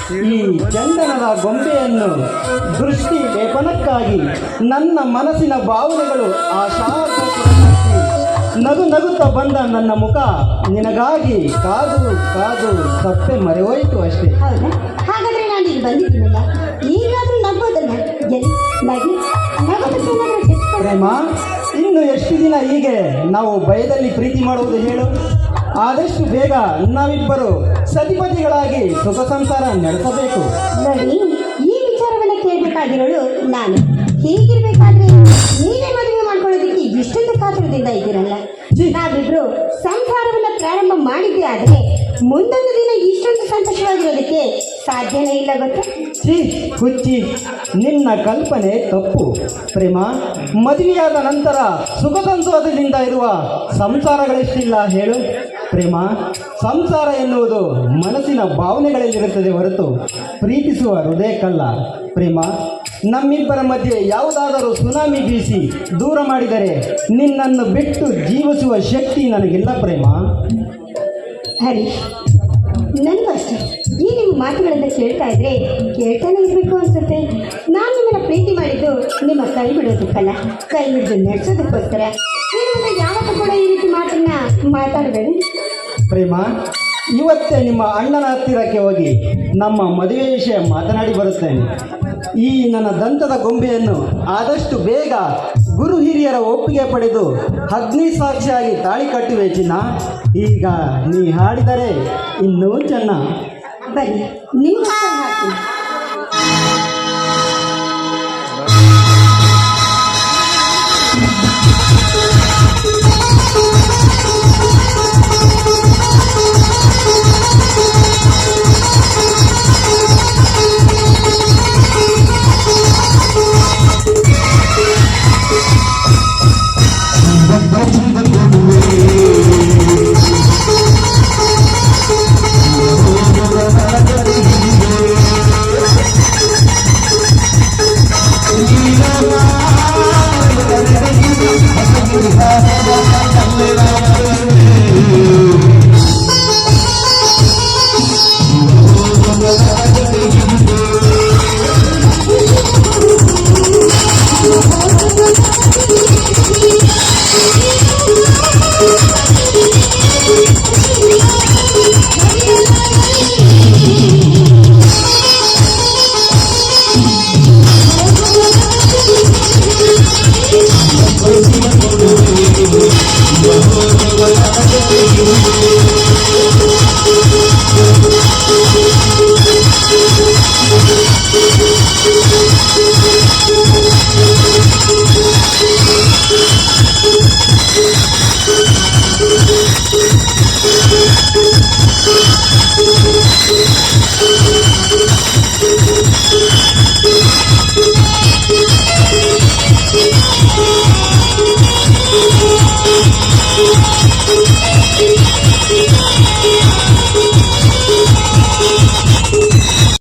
ಈ ಚಂದನದ ಗೊಂಬೆಯನ್ನು ದೃಷ್ಟಿ ಲೇಪನಕ್ಕಾಗಿ ನನ್ನ ಮನಸ್ಸಿನ ಭಾವನೆಗಳು ನಗು ನಗುತ್ತಾ ಬಂದ ನನ್ನ ಮುಖ ನಿನಗಾಗಿ ಕಾದು ಕಾದು ತಪ್ಪೆ ಮರೆಯೋಯ್ತು ಅಷ್ಟೇ. ಹೌದಾ? ಹಾಗಾದ್ರೆ ನಾನು ಈಗ ಬಂದಿದ್ದೀನಲ್ಲ, ಈಗಾದ್ರೂ ನಗ್ಬೋದಲ್ಲ? ಪ್ರೇಮ, ಇನ್ನು ಎಷ್ಟು ದಿನ ಹೀಗೆ ನಾವು ಭಯದಲ್ಲಿ ಪ್ರೀತಿ ಮಾಡುವುದು ಹೇಳು? ಆದಷ್ಟು ಬೇಗ ನಾವಿಬ್ಬರು ಸತಿಪತಿಗಳಾಗಿ ಸುಖ ಸಂಸಾರ ನಡೆಸಬೇಕು. ನೋಡಿ, ಈ ವಿಚಾರವನ್ನ ಕೇಳಬೇಕಾಗಿರೋಳು ನಾನು. ಹೀಗಿರ್ಬೇಕಾದ್ರೆ ನೀವೇ ಮದುವೆ ಮಾಡ್ಕೊಳ್ಳೋದಕ್ಕೆ ಇಷ್ಟೊಂದು ಕಾತುರದಿಂದ ಇದ್ದೀರಲ್ಲ. ನಾವಿಬ್ರು ಸಂಸಾರವನ್ನ ಪ್ರಾರಂಭ ಮಾಡಿದ್ದೆ ಆದರೆ ಮುಂದೊಂದು ದಿನ ಇಷ್ಟೊಂದು ಸಂತೋಷವಾಗಿರೋದಕ್ಕೆ ಸಾಧ್ಯನೇ ಇಲ್ಲ ಗೊತ್ತಾ? ಹುಚ್ಚಿ, ನಿನ್ನ ಕಲ್ಪನೆ ತಪ್ಪು. ಪ್ರೇಮ, ಮದುವೆಯಾದ ನಂತರ ಸುಖ ಸಂತೋಷದಿಂದ ಇರುವ ಸಂಸಾರಗಳೆಷ್ಟಿಲ್ಲ ಹೇಳು? ಪ್ರೇಮ, ಸಂಸಾರ ಎನ್ನುವುದು ಮನಸ್ಸಿನ ಭಾವನೆಗಳಲ್ಲಿರುತ್ತದೆ ಹೊರತು ಪ್ರೀತಿಸುವ ಹೃದಯಕ್ಕಲ್ಲ. ಪ್ರೇಮ, ನಮ್ಮಿಬ್ಬರ ಮಧ್ಯೆ ಯಾವುದಾದರೂ ಸುನಾಮಿ ಬೀಸಿ ದೂರ ಮಾಡಿದರೆ ನಿನ್ನನ್ನು ಬಿಟ್ಟು ಜೀವಿಸುವ ಶಕ್ತಿ ನನಗಿಲ್ಲ ಪ್ರೇಮ. ಹರೀಶ್, ನನಗೂ ಅಷ್ಟೇ. ಈ ನಿಮ್ಮ ಮಾತುಗಳಿಂದ ಕೇಳ್ತಾನೆ ಇರಬೇಕು ಅನ್ಸುತ್ತೆ. ನಾನು ನಿಮ್ಮನ್ನ ಪ್ರೀತಿ ಮಾಡಿದ್ದು ನಿಮ್ಮ ಕೈ ಬಿಡೋದಕ್ಕಲ್ಲ, ಕೈ ಹಿಡಿದು ನಡೆಸೋದಕ್ಕೋಸ್ಕರ. ನಿಮ್ಮಿಂದ ಯಾವತ್ತೂ ಕೂಡ ಈ ರೀತಿ ಮಾತನ್ನ ಮಾತಾಡಬೇಡಿ. ಪ್ರೇಮ, ಇವತ್ತೇ ನಿಮ್ಮ ಅಣ್ಣನ ಹತ್ತಿರಕ್ಕೆ ಹೋಗಿ ನಮ್ಮ ಮದುವೆ ವಿಷಯ ಮಾತನಾಡಿ ಬರುತ್ತೇನೆ. ಈ ನನ್ನ ದಂತದ ಗೊಂಬೆಯನ್ನು ಆದಷ್ಟು ಬೇಗ ಗುರು ಹಿರಿಯರ ಒಪ್ಪಿಗೆ ಪಡೆದು ಅಗ್ನಿ ಸಾಕ್ಷಿಯಾಗಿ ತಾಳಿ ಕಟ್ಟುವೆ ಚಿನ್ನ. ಈಗ ನೀ ಹಾಡಿದರೆ ಇನ್ನೂ ಚೆನ್ನ. ಬನ್ನಿ, ನಿಮ್ಮ ಹಾಡ್ತೀನಿ. Yeah.